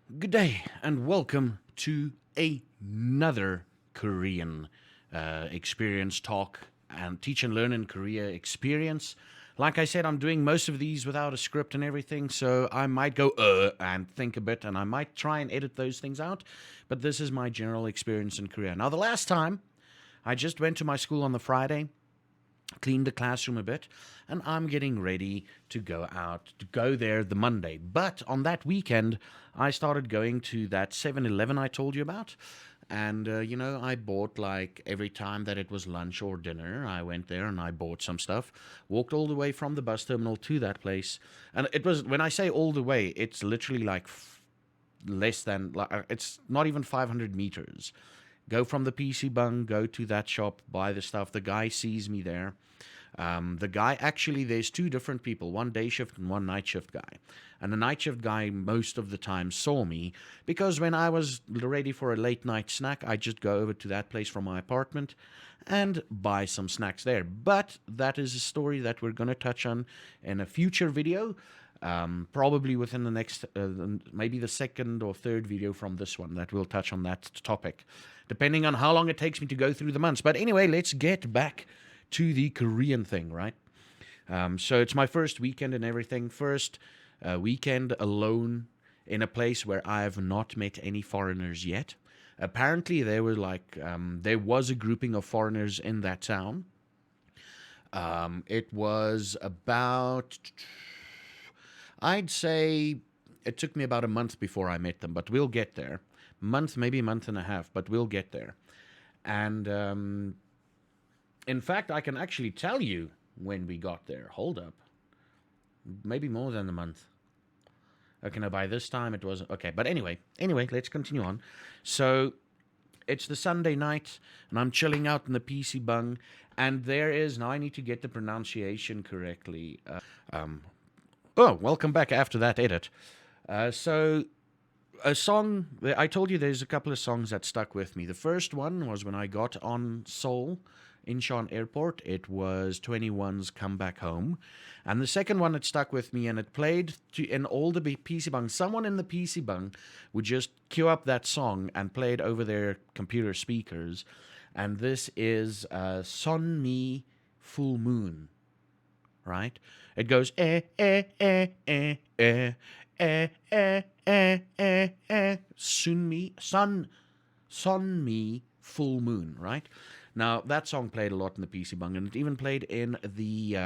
Good day and welcome to another Korean experience talk and teach and learn in Korea experience. Like I said, I'm doing most of these without a script and everything, so I might go and think a bit and I might try and edit those things out, but this is my general experience in Korea. Now, the last time I just went to my school on the Friday, cleaned the classroom a bit, and I'm getting ready to go out, to go there the Monday. But on that weekend, I started going to that 7-Eleven I told you about. And, I bought like every time that it was lunch or dinner, I went there and I bought some stuff, walked all the way from the bus terminal to that place. And it was, when I say all the way, it's literally like less than, like, it's not even 500 meters. Go from the PC bung, go to that shop, buy the stuff. The guy sees me there. The guy, actually, there's two different people, one day shift and one night shift guy. And the night shift guy most of the time saw me because when I was ready for a late night snack, I just go over to that place from my apartment and buy some snacks there. But that is a story that we're going to touch on in a future video. Probably within the next, maybe the second or third video from this one that will touch on that topic, depending on how long it takes me to go through the months. But anyway, let's get back to the Korean thing, right? So it's my first weekend and everything. First weekend alone in a place where I have not met any foreigners yet. Apparently, there was a grouping of foreigners in that town. It was about, I'd say, it took me about a month before I met them, but we'll get there. Month, maybe a month and a half, but we'll get there. And in fact, I can actually tell you when we got there. Hold up. Maybe more than a month. Okay, no, by this time it was okay. But anyway, let's continue on. So it's the Sunday night, and I'm chilling out in the PC bung, and there is, now I need to get the pronunciation correctly. Welcome back after that edit. So a song, I told you there's a couple of songs that stuck with me. The first one was when I got on Seoul Incheon Airport. It was 21's Come Back Home. And the second one, it stuck with me, and it played in all the PC bung. Someone in the PC bung would just queue up that song and play it over their computer speakers. And this is Son Mi Full Moon, right? It goes soon me sun me full moon, right? Now that song played a lot in the PC bung, and it even played in the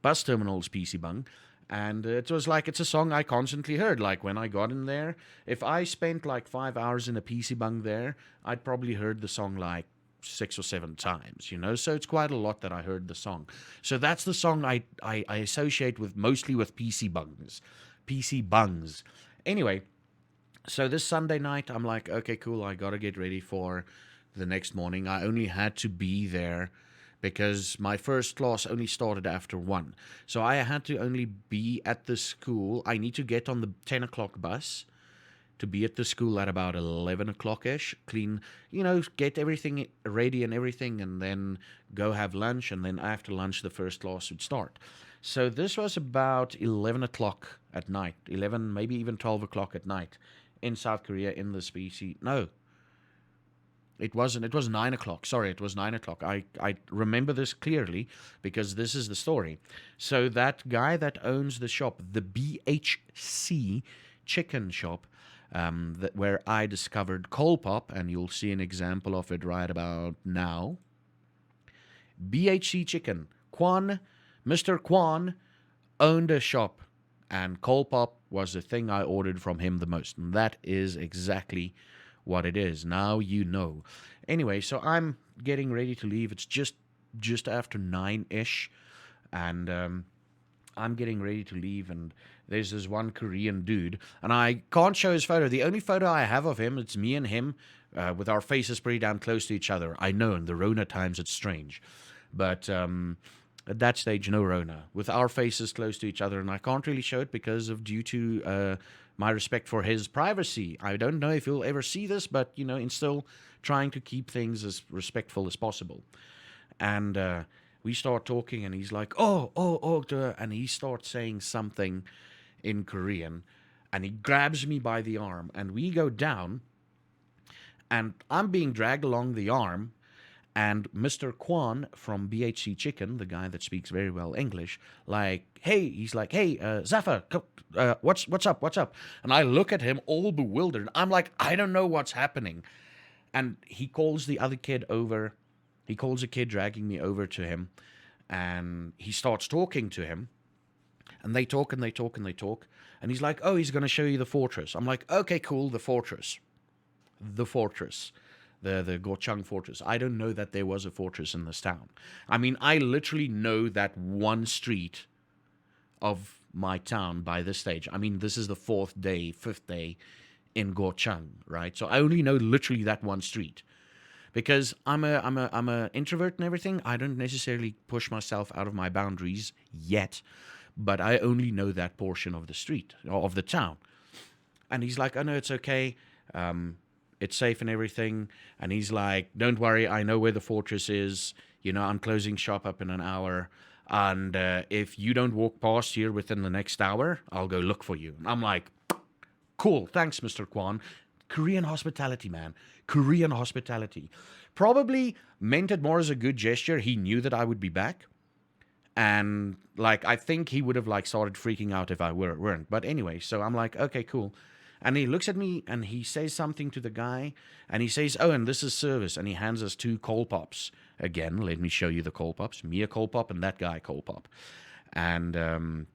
bus terminals PC bung. And it was like, it's a song I constantly heard. Like when I got in there, if I spent like 5 hours in a PC bung there, I'd probably heard the song like 6 or 7 times. So it's quite a lot that I heard the song. So that's the song I associate with, mostly with PC bungs. Anyway, so this Sunday night, I'm like, okay, cool, I gotta get ready for the next morning. I only had to be there because my first class only started after 1. So I had to only be at the school. I need to get on the 10 o'clock bus to be at the school at about 11 o'clock ish, clean, get everything ready and everything, and then go have lunch. And then after lunch, the first class would start. So this was about 11 o'clock at night, 11, maybe even 12 o'clock at night in South Korea in the species. No, it wasn't. It was 9 o'clock. Sorry, it was 9 o'clock. I remember this clearly because this is the story. So that guy that owns the shop, the BHC chicken shop, where I discovered coal pop, and you'll see an example of it right about now. BHC Chicken. Mr. Kwan owned a shop, and coal pop was the thing I ordered from him the most. And that is exactly what it is. Now you know. Anyway, so I'm getting ready to leave. It's just after 9-ish, and I'm getting ready to leave, and there's this one Korean dude, and I can't show his photo. The only photo I have of him, it's me and him with our faces pretty damn close to each other. I know in the Rona times it's strange, but at that stage, no Rona. With our faces close to each other, and I can't really show it because of due to my respect for his privacy. I don't know if you'll ever see this, but, in still trying to keep things as respectful as possible. And we start talking, and he's like, and he starts saying something in Korean. and he grabs me by the arm, and we go down, and I'm being dragged along the arm, and Mr. Kwan from BHC Chicken, the guy that speaks very well English, he's like, hey, Zaffa, what's up, what's up? And I look at him all bewildered. I'm like, I don't know what's happening. And he calls the other kid over. He calls a kid dragging me over to him, and he starts talking to him. And they talk and they talk and they talk. And he's like, oh, he's going to show you the fortress. I'm like, okay, cool, the fortress. The fortress. The Gochang fortress. I don't know that there was a fortress in this town. I mean, I literally know that one street of my town by this stage. I mean, this is the fifth day in Gochang, right? So I only know literally that one street. Because I'm a introvert and everything. I don't necessarily push myself out of my boundaries yet, but I only know that portion of the street, of the town. And he's like, oh no, it's okay. It's safe and everything. And he's like, don't worry, I know where the fortress is. You know, I'm closing shop up in an hour. And if you don't walk past here within the next hour, I'll go look for you. And I'm like, cool, thanks, Mr. Kwan. Korean hospitality, man. Korean hospitality. Probably meant it more as a good gesture. He knew that I would be back. And like, I think he would have like started freaking out if I weren't. But anyway, so I'm like, okay, cool. And he looks at me and he says something to the guy. And he says, oh, and this is service. And he hands us 2 coal pops. Again, let me show you the coal pops. Me a coal pop and that guy coal pop. And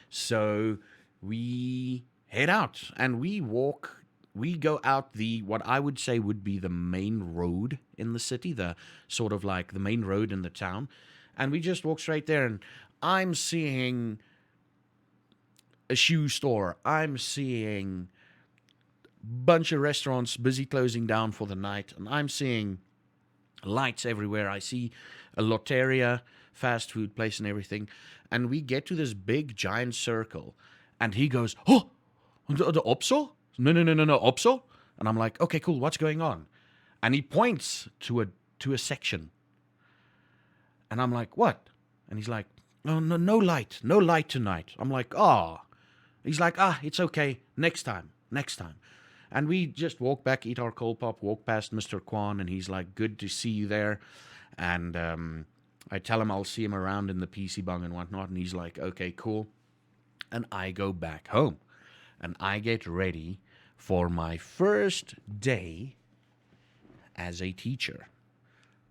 so we head out and we walk. We go out what I would say would be the main road in the city, the sort of like the main road in the town. And we just walk straight there, and I'm seeing a shoe store. I'm seeing a bunch of restaurants busy closing down for the night, and I'm seeing lights everywhere. I see a Lotteria fast food place and everything. And we get to this big giant circle, and he goes, oh, the Opso? No, Opso? And I'm like, okay, cool, what's going on? And he points to a section. And I'm like, what? And he's like, no light tonight. I'm like, oh. He's like, it's okay, next time. And we just walk back, eat our cold pop, walk past Mr. Kwan, and he's like, good to see you there. And I tell him I'll see him around in the PC bung and whatnot, and he's like, okay, cool. And I go back home. And I get ready for my first day as a teacher.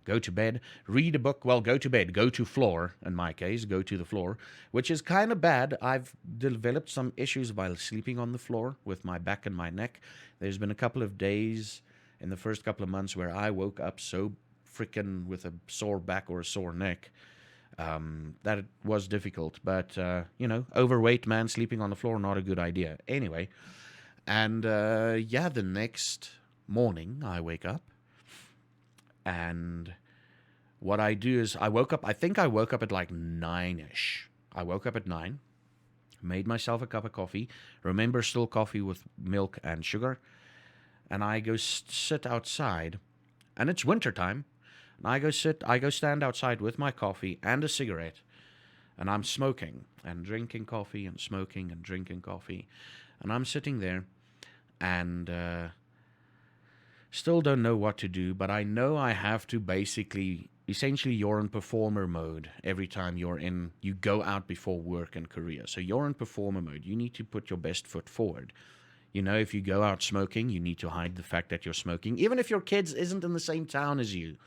Go to bed, read a book. Well, go to bed, go to floor, in my case, go to the floor, which is kind of bad. I've developed some issues while sleeping on the floor with my back and my neck. There's been a couple of days in the first couple of months where I woke up so freaking with a sore back or a sore neck that it was difficult. But, overweight man sleeping on the floor, not a good idea. Anyway, and the next morning I wake up, and what I do is I woke up at like 9-ish. I woke up at 9, made myself a cup of coffee. Remember, still coffee with milk and sugar. And I go sit outside, and it's wintertime. And I go stand outside with my coffee and a cigarette. And I'm smoking and drinking coffee and smoking and drinking coffee. And I'm sitting there and still don't know what to do, but I know I have to essentially you're in performer mode every time you go out before work in Korea. So you're in performer mode. You need to put your best foot forward. You know, if you go out smoking, you need to hide the fact that you're smoking. Even if your kids isn't in the same town as you,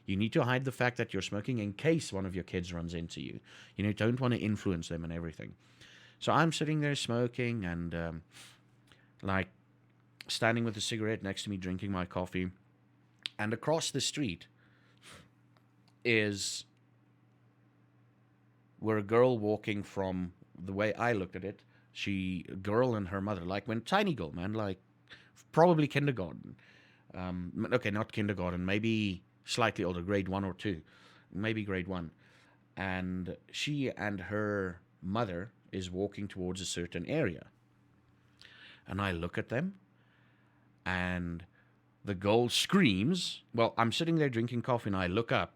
you need to hide the fact that you're smoking in case one of your kids runs into you. You know, don't want to influence them and everything. So I'm sitting there smoking and standing with a cigarette next to me, drinking my coffee. And across the street were a girl walking from, the way I looked at it, a girl and her mother, like when tiny girl, man, like probably kindergarten. Okay, not kindergarten, maybe slightly older, grade 1 or 2, maybe grade 1. And she and her mother is walking towards a certain area. And I look at them, and the girl screams. Well, I'm sitting there drinking coffee, and I look up,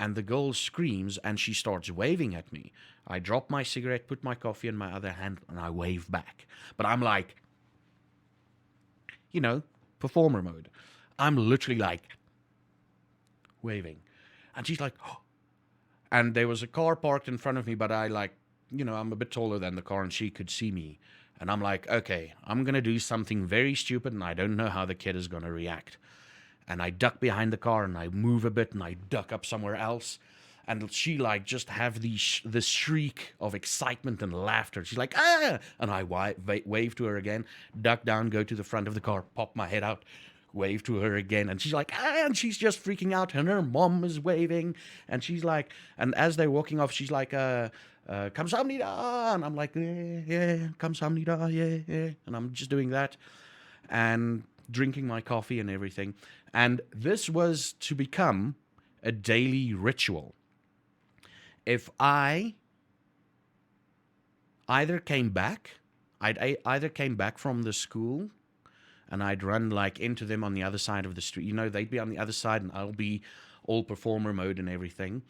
and the girl screams and she starts waving at me. I drop my cigarette, put my coffee in my other hand, and I wave back. But I'm like, performer mode. I'm literally like waving. And she's like, oh. And there was a car parked in front of me, but I like, I'm a bit taller than the car and she could see me. And I'm like, okay, I'm going to do something very stupid and I don't know how the kid is going to react. And I duck behind the car and I move a bit and I duck up somewhere else. And she like just have this shriek of excitement and laughter. She's like, ah! And I wave to her again, duck down, go to the front of the car, pop my head out, wave to her again. And she's like, ah! And she's just freaking out. And her mom is waving. And she's like, and as they're walking off, she's like, kamsahamnida. And I'm like, yeah, kamsahamnida, yeah. And I'm just doing that and drinking my coffee and everything. And this was to become a daily ritual. If I either came back, I'd either came back from the school and I'd run like into them on the other side of the street. They'd be on the other side and I'll be all performer mode and everything.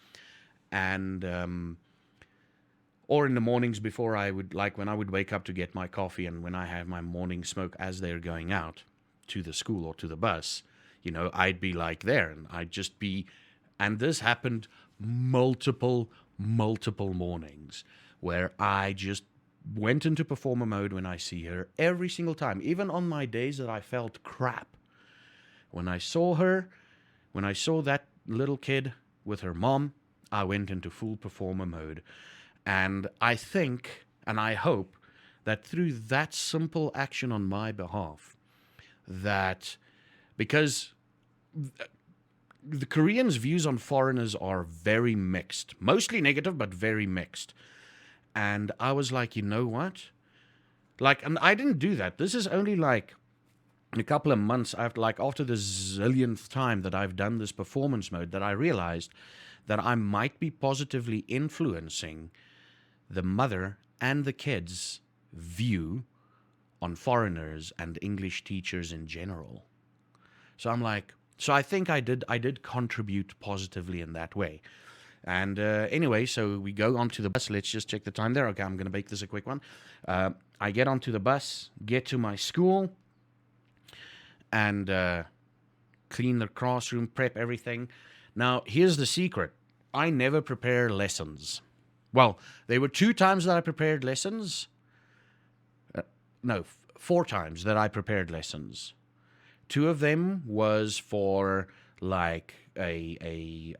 And, or in the mornings before when I would wake up to get my coffee and when I have my morning smoke as they're going out to the school or to the bus, I'd be like there and I'd just be, and this happened multiple mornings where I just went into performer mode when I see her every single time, even on my days that I felt crap. When I saw that little kid with her mom, I went into full performer mode. And I think, and I hope, that through that simple action on my behalf, that because the Koreans' views on foreigners are very mixed, mostly negative, but very mixed. And I was like, you know what? And I didn't do that. This is only like a couple of months after the zillionth time that I've done this performance mode that I realized that I might be positively influencing the mother and the kids' view on foreigners and English teachers in general. So I'm like, so I think I did contribute positively in that way. And anyway, so we go onto the bus. Let's just check the time there. Okay, I'm going to make this a quick one. I get onto the bus, get to my school, and clean the classroom, prep everything. Now, here's the secret. I never prepare lessons. Well, there were 2 times that I prepared lessons. No, 4 times that I prepared lessons. 2 of them was for like a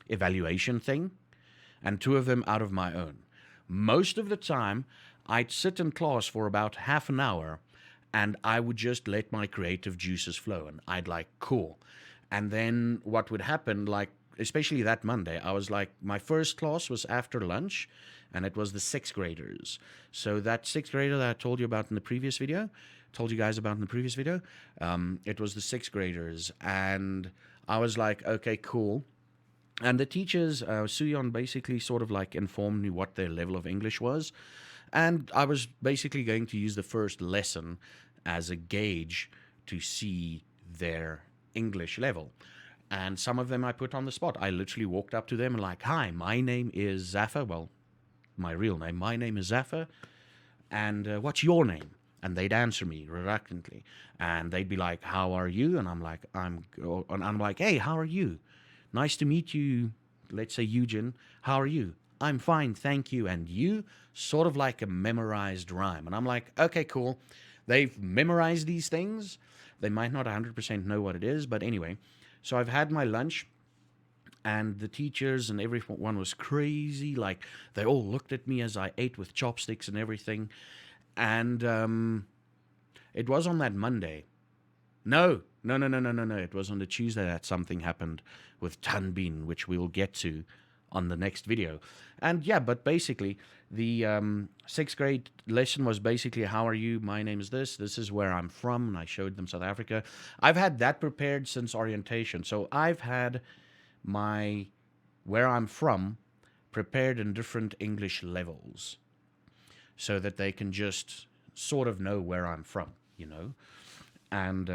evaluation thing, and 2 of them out of my own. Most of the time, I'd sit in class for about half an hour, and I would just let my creative juices flow, and I'd like, cool. And then what would happen, like, especially that Monday, I was like, my first class was after lunch, and it was the 6th graders. So that 6th grader that I told you about in the previous video, it was the 6th graders, and I was like, okay, cool. And the teachers, Suyeon basically sort of like informed me what their level of English was, and I was basically going to use the first lesson as a gauge to see their English level. And some of them I put on the spot. I literally walked up to them and like, hi, my name is Zafar. Well, my real name. My name is Zafar. And what's your name? And they'd answer me reluctantly. And they'd be like, how are you? And I'm like, hey, how are you? Nice to meet you. Let's say Eugen. How are you? I'm fine, thank you. And you? Sort of like a memorized rhyme. And I'm like, okay, cool. They've memorized these things. They might not 100% know what it is, but anyway. So I've had my lunch, and the teachers and everyone was crazy. Like, they all looked at me as I ate with chopsticks and everything. And it was on that Monday. No. It was on the Tuesday that something happened with Tan Bin, which we will get to on the next video. And yeah, but basically, the 6th grade lesson was basically, how are you? My name is this. This is where I'm from. And I showed them South Africa. I've had that prepared since orientation. So I've had my where I'm from prepared in different English levels so that they can just sort of know where I'm from, And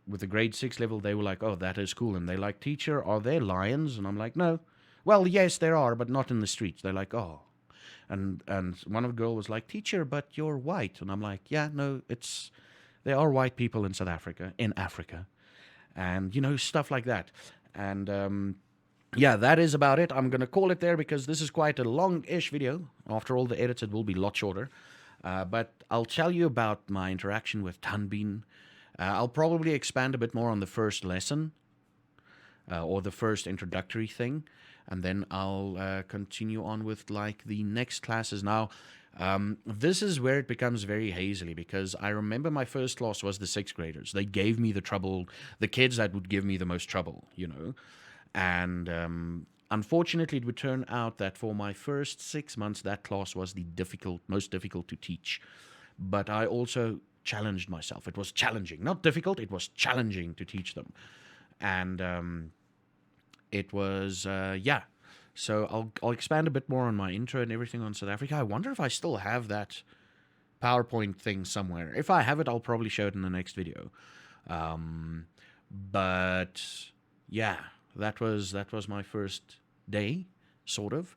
with the grade 6 level, they were like, oh, that is cool. And they're like, teacher, are there lions? And I'm like, no. Well, yes, there are, but not in the streets. They're like, oh. And one of the girl was like, teacher, but you're white. And I'm like, yeah, no, there are white people in Africa. And, stuff like that. And yeah, that is about it. I'm going to call it there because this is quite a long-ish video. After all the edits, it will be a lot shorter. But I'll tell you about my interaction with Tanbin. I'll probably expand a bit more on the first lesson or the first introductory thing. And then I'll continue on with like the next classes. Now, this is where it becomes very hazily because I remember my first class was the 6th graders. They gave me the trouble, the kids that would give me the most trouble, And unfortunately, it would turn out that for my first 6 months, that class was the most difficult to teach. But I also challenged myself. It was challenging, not difficult. It was challenging to teach them, and it was yeah. So I'll expand a bit more on my intro and everything on South Africa. I wonder if I still have that PowerPoint thing somewhere. If I have it, I'll probably show it in the next video. But yeah, that was my first day, sort of.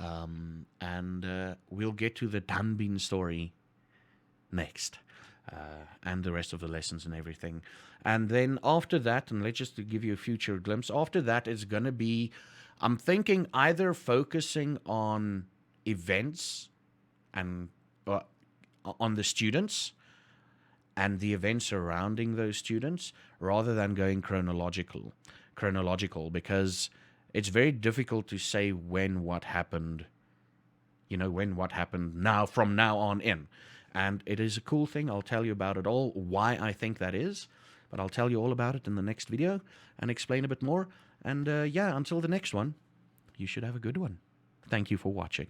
And we'll get to the Tanbin story next, and the rest of the lessons and everything. And then after that, and let's just give you a future glimpse, after that it's going to be, I'm thinking either focusing on events and on the students and the events surrounding those students rather than going chronological, because it's very difficult to say when what happened, now from now on in. And it is a cool thing. I'll tell you about it all, why I think that is. But I'll tell you all about it in the next video and explain a bit more. And yeah, until the next one, you should have a good one. Thank you for watching.